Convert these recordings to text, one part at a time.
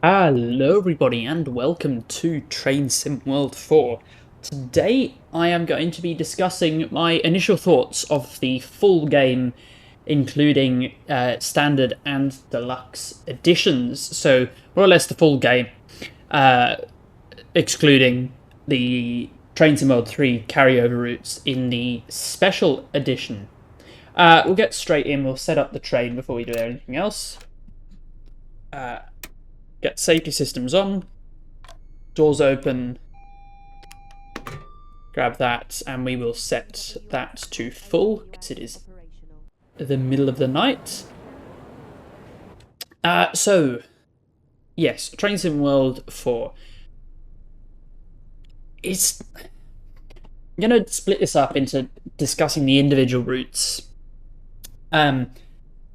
Hello everybody and welcome to Train Sim World 4. Today I am going to be discussing my initial thoughts of the full game, including standard and deluxe editions. So more or less the full game, excluding the Train Sim World 3 carryover routes in the special edition. We'll get straight in, we'll set up the train before we do anything else. Get safety systems on, doors open, grab that, and we will set that to full, because it is the middle of the night. Yes, Train Sim World 4. I'm going to split this up into discussing the individual routes, and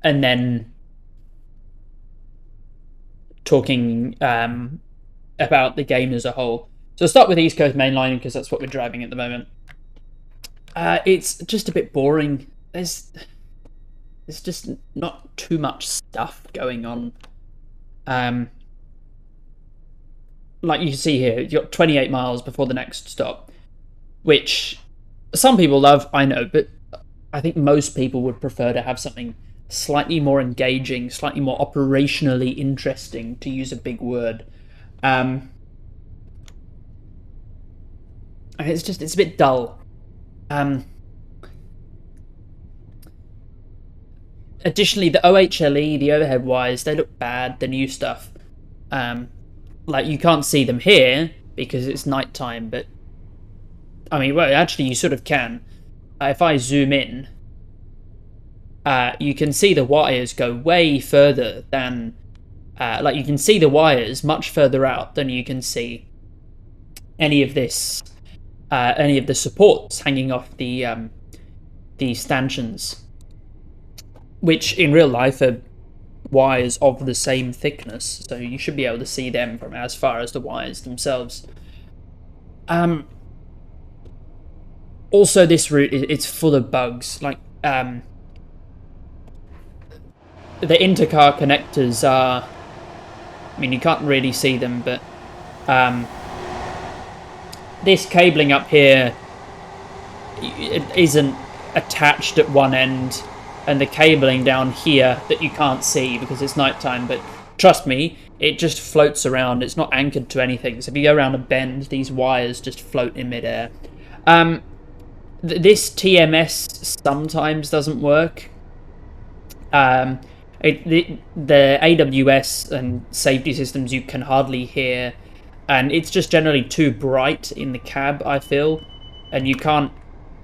then talking about the game as a whole. So I'll start with East Coast Main Line, because that's what we're driving at the moment. It's just a bit boring. There's just not too much stuff going on. Like you can see here, you've got 28 miles before the next stop, which some people love, I know, but I think most people would prefer to have something slightly more engaging, slightly more operationally interesting, to use a big word. It's a bit dull. Additionally, the OHLE, the overhead wires, they look bad, the new stuff. Like, you can't see them here because it's nighttime, but I mean, well, actually, you sort of can. If I zoom in, you can see the wires go way further than, like, you can see the wires much further out than you can see any of this, any of the supports hanging off the stanchions, which in real life are wires of the same thickness, so you should be able to see them from as far as the wires themselves. Also, this route, it's full of bugs. Like, the intercar connectors are, I mean, you can't really see them, but this cabling up here, it isn't attached at one end, and the cabling down here that you can't see because it's nighttime, but trust me, it just floats around. It's not anchored to anything, so if you go around a bend, these wires just float in midair. This TMS sometimes doesn't work. The AWS and safety systems you can hardly hear, and it's just generally too bright in the cab, I feel, and you can't,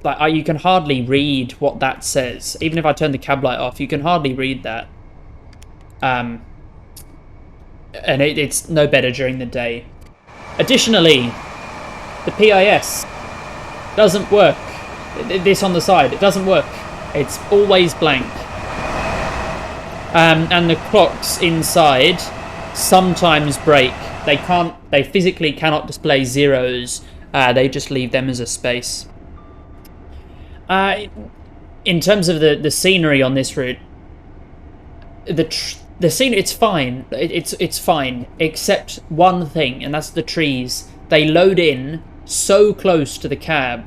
like, you can hardly read what that says. Even if I turn the cab light off, you can hardly read that. And it's no better during the day. Additionally, the PIS doesn't work. This on the side, it doesn't work. It's always blank. And the clocks inside sometimes break. They physically cannot display zeros. They just leave them as a space. In terms of the scenery on this route, the scene, it's fine. It's fine, except one thing, and that's the trees. They load in so close to the cab,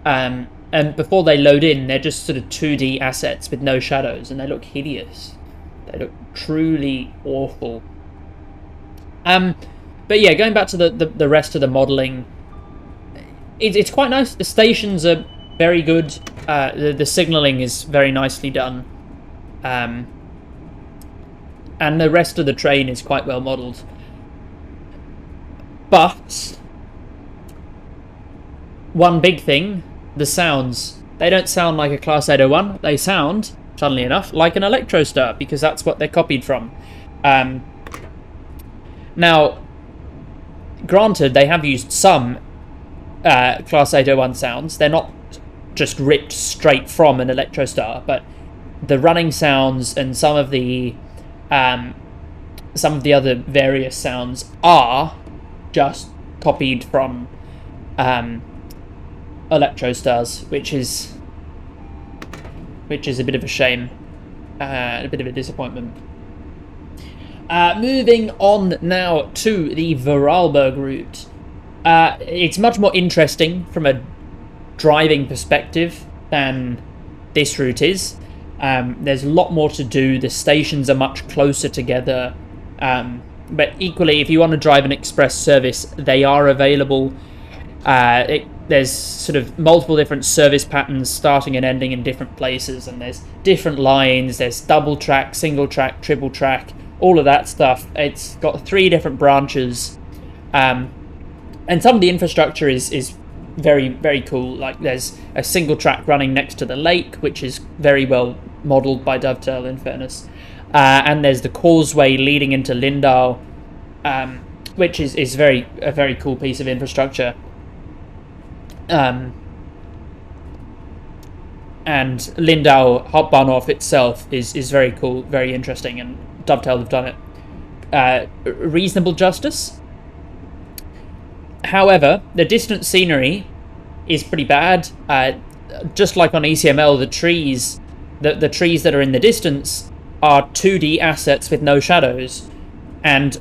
and before they load in, they're just sort of 2D assets with no shadows, and they look hideous. They look truly awful. But yeah, going back to the rest of the modelling, it's quite nice. The stations are very good. The signalling is very nicely done. And the rest of the train is quite well modelled. But one big thing, the sounds. They don't sound like a Class 801. They sound, funnily enough, like an Electrostar, because that's what they're copied from. Now, granted, they have used some Class 801 sounds. They're not just ripped straight from an Electrostar, but the running sounds and some of the other various sounds are just copied from Electrostars, which is a bit of a shame, a bit of a disappointment. Moving on now to the Vorarlberg route. It's much more interesting from a driving perspective than this route is. There's a lot more to do. The stations are much closer together. But equally, if you want to drive an express service, they are available. There's sort of multiple different service patterns starting and ending in different places, and there's different lines. There's double track, single track, triple track, all of that stuff. It's got 3 different branches, and some of the infrastructure is very, very cool. Like there's a single track running next to the lake, which is very well modelled by Dovetail, in fairness. And there's the causeway leading into Lindau, which is a very cool piece of infrastructure. And Lindau Hauptbahnhof itself is very cool, very interesting, and Dovetail have done it reasonable justice. However, the distant scenery is pretty bad. Just like on ECML, the trees that are in the distance are 2D assets with no shadows, and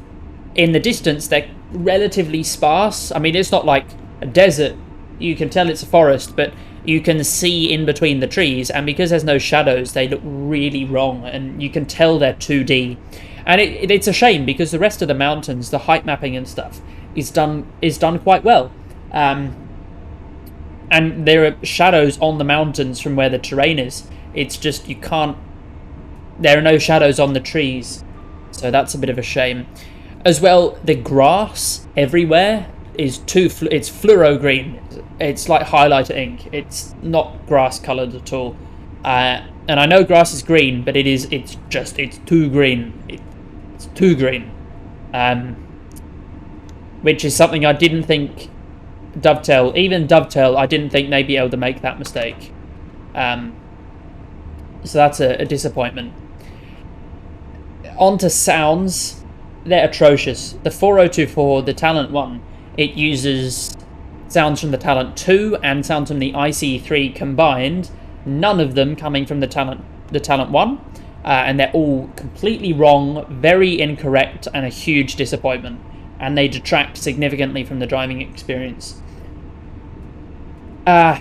in the distance they're relatively sparse. I mean, it's not like a desert. You can tell it's a forest, but you can see in between the trees, and because there's no shadows, they look really wrong, and you can tell they're 2D. And it's a shame, because the rest of the mountains, the height mapping and stuff, is done quite well. And there are shadows on the mountains from where the terrain is. It's just you can't... There are no shadows on the trees, so that's a bit of a shame. As well, the grass everywhere is it's fluoro green. It's like highlighter ink. It's not grass coloured at all. And I know grass is green, but it's too green. It's too green. Which is something I didn't think Dovetail, I didn't think they'd be able to make that mistake. So that's a disappointment. On to sounds. They're atrocious. The 4024, the Talent one, it uses sounds from the Talent 2 and sounds from the ICE3 combined, none of them coming from the Talent 1, and they're all completely wrong, very incorrect, and a huge disappointment, and they detract significantly from the driving experience. Yeah.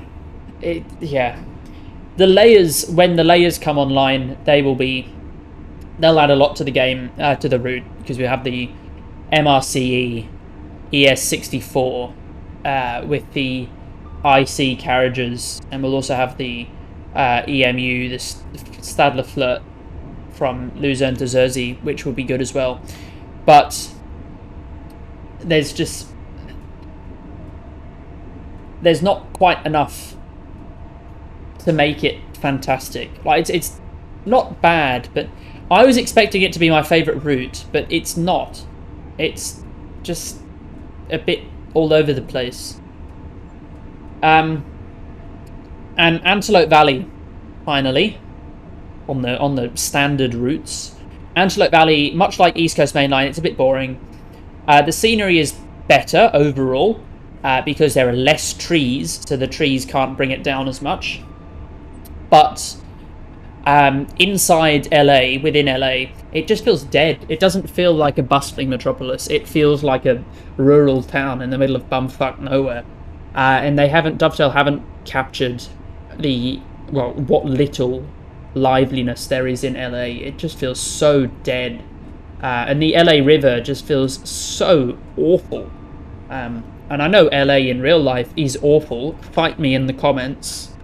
The layers, when the layers come online, they'll add a lot to the game, to the route, because we have the MRCE ES64 with the IC carriages, and we'll also have the EMU, the Stadler Flirt from Luzern to Zersee, which will be good as well. But there's not quite enough to make it fantastic. Like it's not bad, but I was expecting it to be my favourite route, but it's not. It's just a bit all over the place. And Antelope Valley, finally, on the standard routes. Antelope Valley, much like East Coast Main Line, it's a bit boring. The scenery is better overall, because there are less trees, so the trees can't bring it down as much. But inside LA, within LA, it just feels dead. It doesn't feel like a bustling metropolis. It feels like a rural town in the middle of bumfuck nowhere. And Dovetail haven't captured what little liveliness there is in LA. It just feels so dead. And the LA River just feels so awful. And I know LA in real life is awful. Fight me in the comments.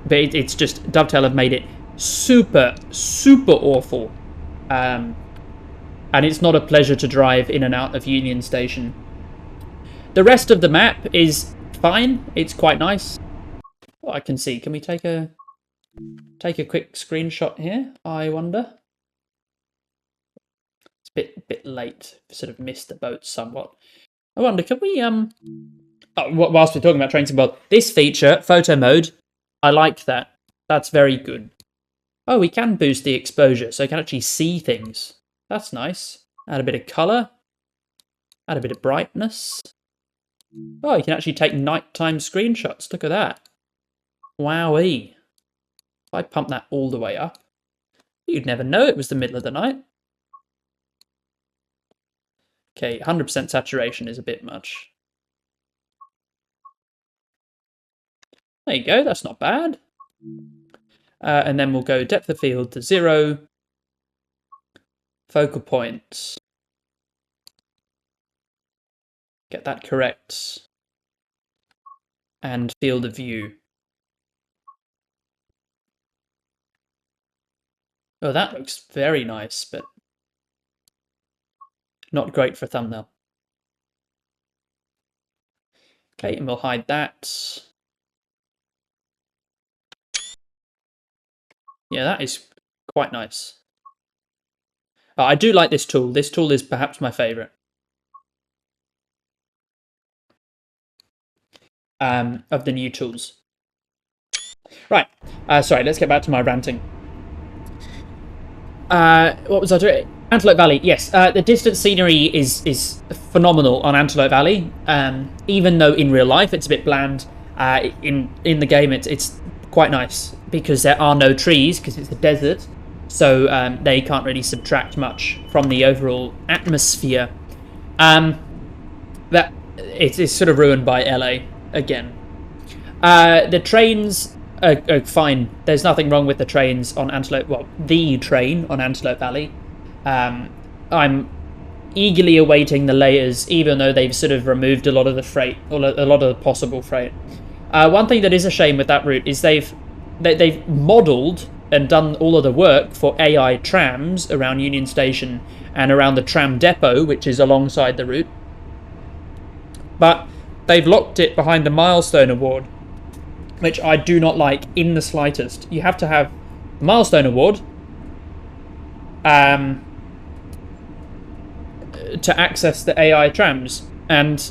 But it's just, Dovetail have made it super, super awful. And it's not a pleasure to drive in and out of Union Station. The rest of the map is fine. It's quite nice. What I can see. Can we take a quick screenshot here? I wonder. It's a bit late. Sort of missed the boat somewhat. I wonder, can we whilst we're talking about train sim world, this feature, photo mode, I like that. That's very good. Oh, we can boost the exposure, so I can actually see things. That's nice. Add a bit of colour. Add a bit of brightness. Oh, you can actually take nighttime screenshots. Look at that. Wowee. If I pump that all the way up, you'd never know it was the middle of the night. Okay, 100% saturation is a bit much. There you go, that's not bad. And then we'll go depth of field to 0. Focal point. Get that correct. And field of view. Oh, that looks very nice, but not great for thumbnail. Okay, and we'll hide that. Yeah, that is quite nice. I do like this tool. This tool is perhaps my favourite. Of the new tools. Right. Sorry, let's get back to my ranting. What was I doing? Antelope Valley. Yes, the distance scenery is phenomenal on Antelope Valley. Even though in real life it's a bit bland, in the game it's quite nice because there are no trees because it's a desert, so they can't really subtract much from the overall atmosphere. That it is sort of ruined by LA again. The trains are fine. There's nothing wrong with the trains on Antelope. Well, the train on Antelope Valley. I'm eagerly awaiting the layers, even though they've sort of removed a lot of the freight, or a lot of the possible freight. One thing that is a shame with that route is they've modelled and done all of the work for AI trams around Union Station and around the tram depot, which is alongside the route. But they've locked it behind the Milestone Award, which I do not like in the slightest. You have to have the Milestone Award to access the AI trams, and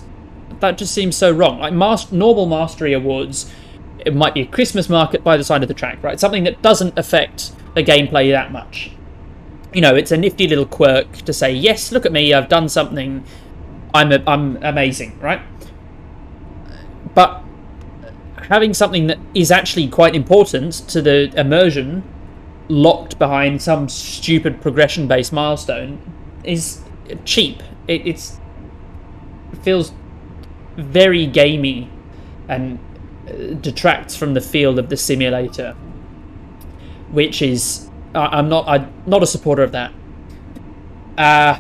that just seems so wrong. Like normal Mastery Awards, it might be a Christmas market by the side of the track, right? Something that doesn't affect the gameplay that much. You know, it's a nifty little quirk to say, yes, look at me, I've done something, I'm amazing, right? But having something that is actually quite important to the immersion locked behind some stupid progression-based milestone is cheap. It feels very gamey and detracts from the feel of the simulator, which is I'm not a supporter of that. Yeah,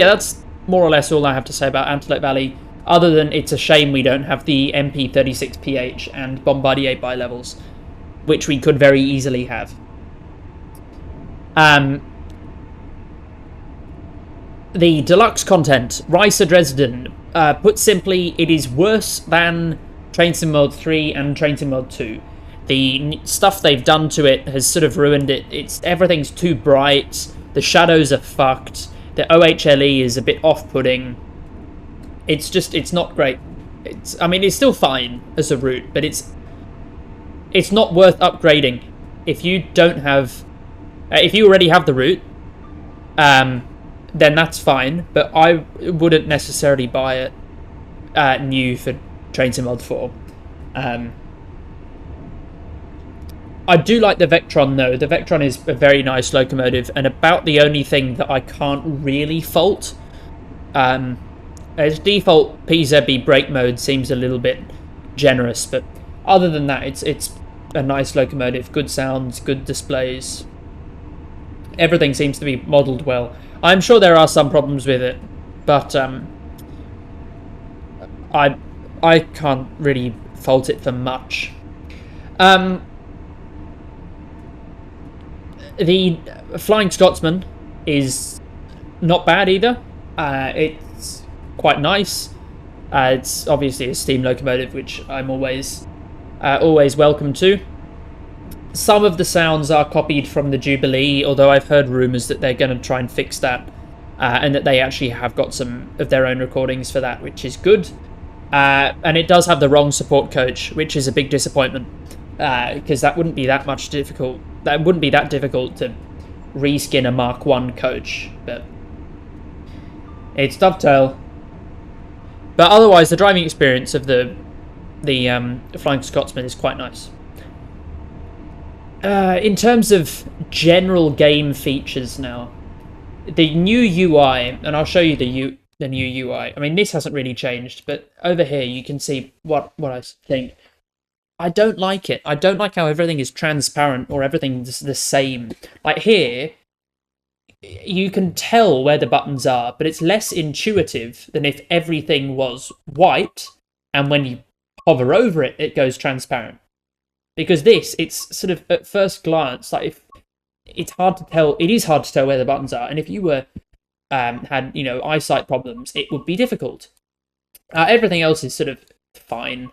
that's more or less all I have to say about Antelope Valley, other than it's a shame we don't have the MP36PH and Bombardier bi-levels, which we could very easily have. The deluxe content, Rice of Dresden. Put simply, it is worse than Train Sim Mode 3 and Train Sim Mode 2. The stuff they've done to it has sort of ruined it. Everything's too bright. The shadows are fucked. The OHLE is a bit off-putting. It's not great. I mean, it's still fine as a route, but it's not worth upgrading if you don't have. If you already have the route, then that's fine. But I wouldn't necessarily buy it new for Train Sim Mod 4. I do like the Vectron though. The Vectron is a very nice locomotive, and about the only thing that I can't really fault. Its default PZB brake mode seems a little bit generous, but other than that, it's a nice locomotive. Good sounds, good displays. Everything seems to be modelled well. I'm sure there are some problems with it, but I can't really fault it for much. The Flying Scotsman is not bad either. It's quite nice. It's obviously a steam locomotive, which I'm always welcome to. Some of the sounds are copied from the Jubilee, although I've heard rumours that they're going to try and fix that, and that they actually have got some of their own recordings for that, which is good. And it does have the wrong support coach, which is a big disappointment, because that wouldn't be that much difficult. That wouldn't be that difficult to reskin a Mark 1 coach, but it's dovetail. But otherwise, the driving experience of the Flying Scotsman is quite nice. In terms of general game features now, the new UI, and I'll show you the new UI. I mean, this hasn't really changed, but over here you can see what I think. I don't like it. I don't like how everything is transparent or everything's the same. Like here, you can tell where the buttons are, but it's less intuitive than if everything was white and when you hover over it, it goes transparent. Because this, it's sort of at first glance, like if it's hard to tell. It is hard to tell where the buttons are, and if you were had eyesight problems, it would be difficult. Everything else is sort of fine.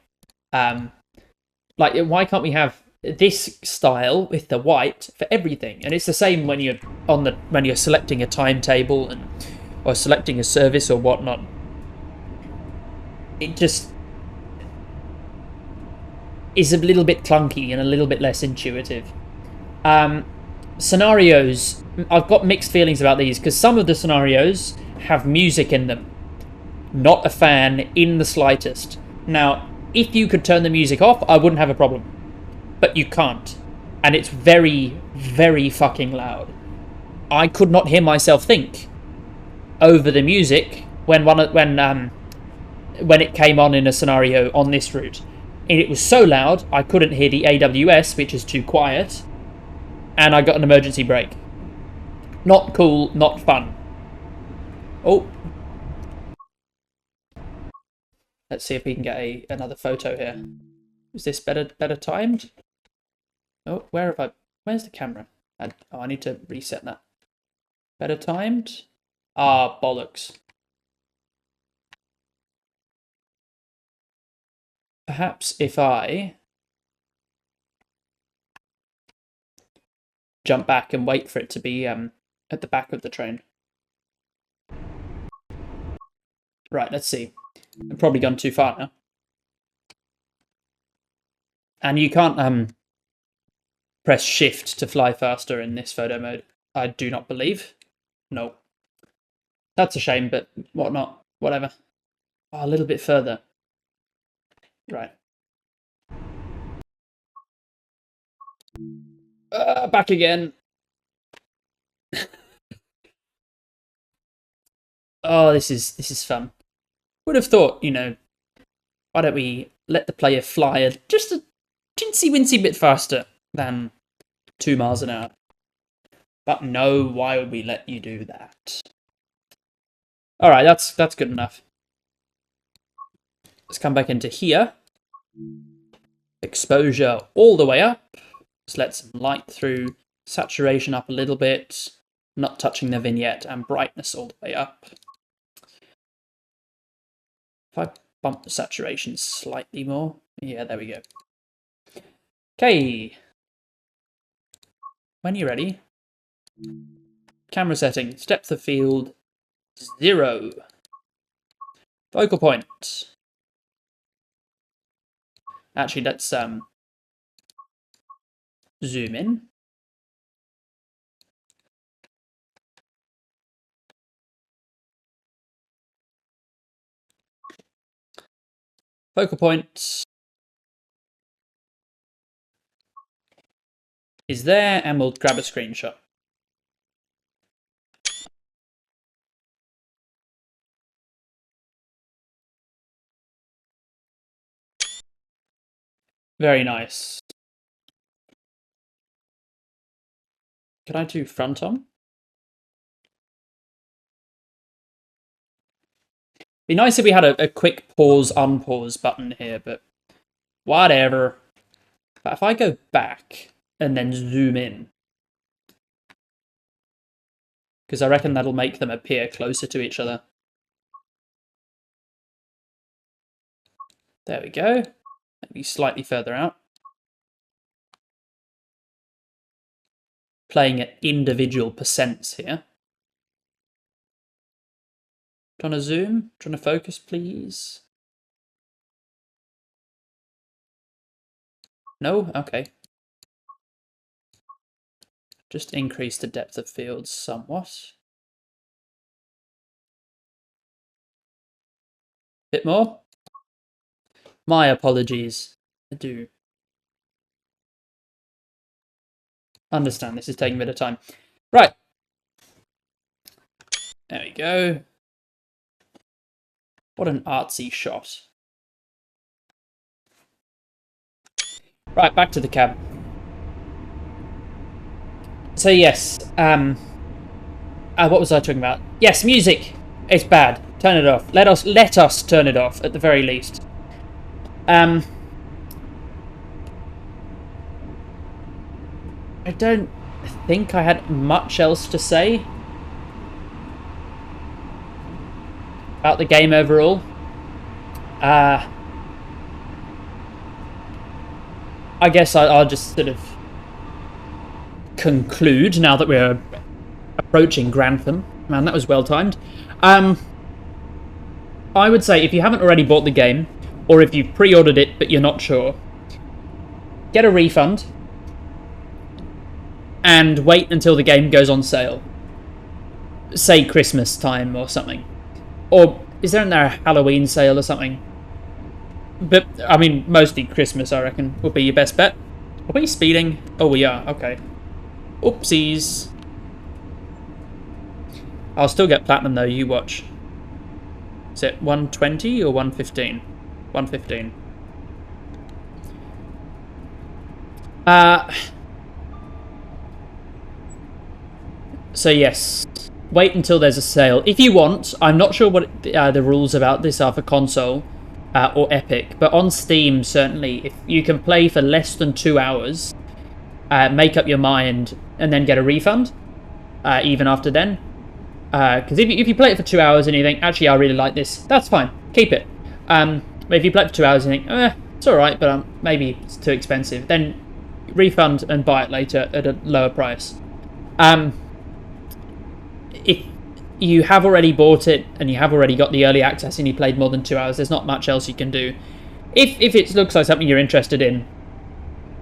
Like, why can't we have this style with the white for everything? And it's the same when you're when you're selecting a timetable or selecting a service or whatnot. It just is a little bit clunky and a little bit less intuitive. Scenarios, I've got mixed feelings about these because some of the scenarios have music in them. Not a fan in the slightest. Now, if you could turn the music off, I wouldn't have a problem. But you can't. And it's very, very fucking loud. I could not hear myself think over the music when it came on in a scenario on this route. And it was so loud, I couldn't hear the AWS, which is too quiet, and I got an emergency brake. Not cool, not fun. Oh. Let's see if we can get another photo here. Is this better timed? Oh, where's the camera? I need to reset that. Better timed? Ah, bollocks. Perhaps if I jump back and wait for it to be at the back of the train. Right, let's see. I've probably gone too far now. And you can't press shift to fly faster in this photo mode. I do not believe. No. That's a shame, but whatnot. Whatever. Oh, a little bit further. Right. Back again. Oh, this is fun. Would have thought, why don't we let the player fly just a teensy-wincy bit faster than 2 miles an hour. But no, why would we let you do that? Alright, that's good enough. Let's come back into here. Exposure all the way up. Let's let some light through. Saturation up a little bit. Not touching the vignette. And brightness all the way up. If I bump the saturation slightly more. Yeah, there we go. Okay. When you're ready. Camera settings. Depth of field. 0. Focal point. Actually, let's zoom in. Focal point is there, and we'll grab a screenshot. Very nice. Can I do front on? Be nice if we had a quick pause, unpause button here, but whatever. But if I go back and then zoom in, because I reckon that'll make them appear closer to each other. There we go. Maybe slightly further out. Playing at individual percents here. Trying to zoom? Trying to focus, please? No? Okay. Just increase the depth of field somewhat. Bit more? My apologies. I do understand this is taking a bit of time. Right. There we go. What an artsy shot. Right, back to the cab. So yes, what was I talking about? Yes, music. It's bad. Turn it off. Let us turn it off at the very least. I don't think I had much else to say about the game overall. I guess I'll just sort of conclude now that we're approaching Grantham. Man, that was well timed. I would say if you haven't already bought the game, or if you've pre-ordered it but you're not sure, get a refund and wait until the game goes on sale. Say Christmas time or something. Or is there a Halloween sale or something? But, I mean, mostly Christmas, I reckon, would be your best bet. Are we speeding? Oh, we are. Okay. Oopsies. I'll still get platinum, though. You watch. Is it 120 or 115? 115. So, yes. Wait until there's a sale. If you want, I'm not sure what the rules about this are for console or Epic, but on Steam, certainly, if you can play for less than 2 hours, make up your mind, and then get a refund, even after then. Because if you play it for 2 hours and you think, actually, I really like this, that's fine. Keep it. But if you play it for 2 hours and you think, it's alright, but maybe it's too expensive, then refund and buy it later at a lower price. If you have already bought it and you have already got the early access and you played more than 2 hours, there's not much else you can do. If it looks like something you're interested in,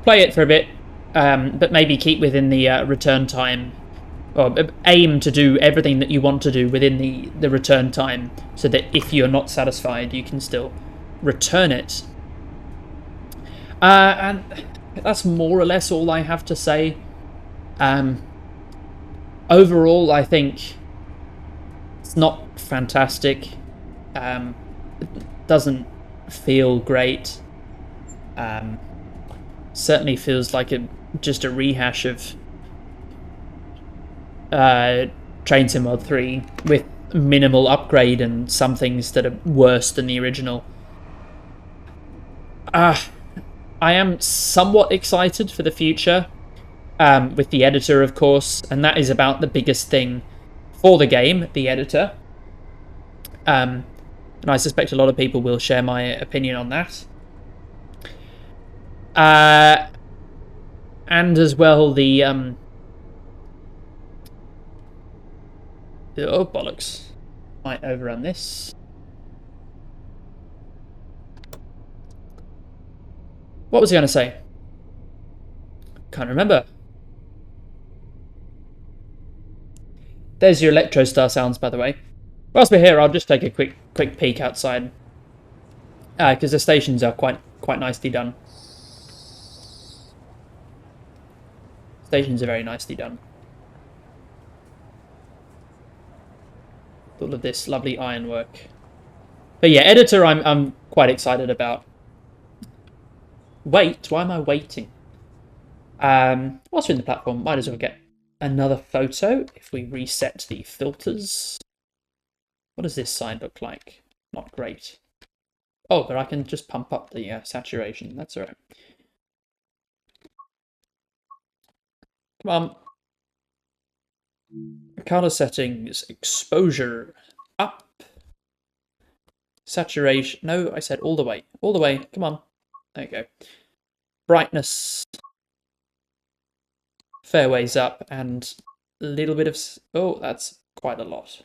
play it for a bit, but maybe keep within the return time, or aim to do everything that you want to do within the return time, so that if you're not satisfied, you can still return it. And that's more or less all I have to say. Overall, I think it's not fantastic. It doesn't feel great. Certainly feels like just a rehash of Train Sim Mod 3 with minimal upgrade and some things that are worse than the original. I am somewhat excited for the future. With the editor, of course, and that is about the biggest thing for the game, the editor. And I suspect a lot of people will share my opinion on that. And as well, the oh, bollocks. Might overrun this. What was I going to say? Can't remember. There's your Electro Star sounds, by the way. Whilst we're here, I'll just take a quick peek outside, because the stations are quite nicely done. Stations are very nicely done. All of this lovely ironwork. But yeah, editor, I'm quite excited about. Wait, why am I waiting? Whilst we're in the platform, might as well get another photo if we reset the filters. What does this side look like? Not great. Oh, but I can just pump up the saturation. That's all right. Come on. Color settings, exposure, up. Saturation, no, I said all the way. All the way, come on. There you go. Brightness. Fair ways up, and a little bit of... Oh, that's quite a lot.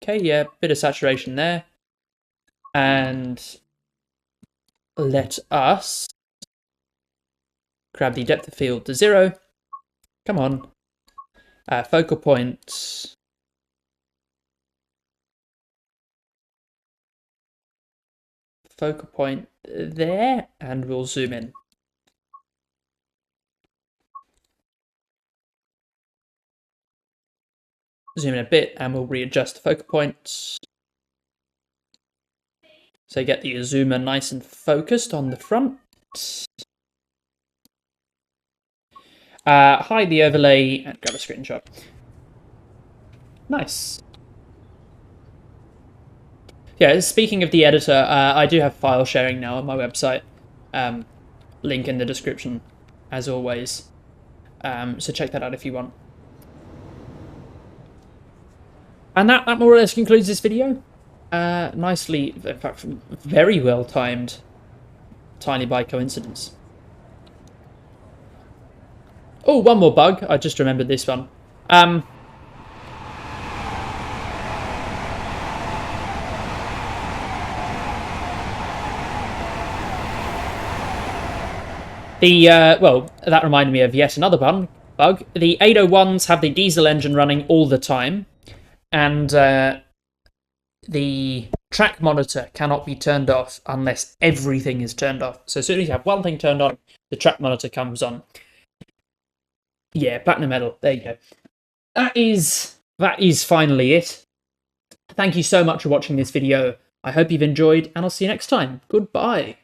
Okay, yeah, bit of saturation there. And let us grab the depth of field to 0. Come on. Focal point. Focal point there, and we'll zoom in. zoom in a bit and we'll readjust the focal point. So get the zoomer nice and focused on the front. Hide the overlay and grab a screenshot. Nice. Yeah, speaking of the editor, I do have file sharing now on my website. Link in the description, as always. So check that out if you want. And that more or less concludes this video. Nicely, in fact, very well timed. Tiny by coincidence. Oh, one more bug. I just remembered this one. Well, that reminded me of yet another bug. The 801s have the diesel engine running all the time, and the track monitor cannot be turned off unless everything is turned off. So as soon as you have one thing turned on, the track monitor comes on. Yeah, platinum medal. There you go. That is finally it. Thank you so much for watching this video. I hope you've enjoyed, and I'll see you next time. Goodbye.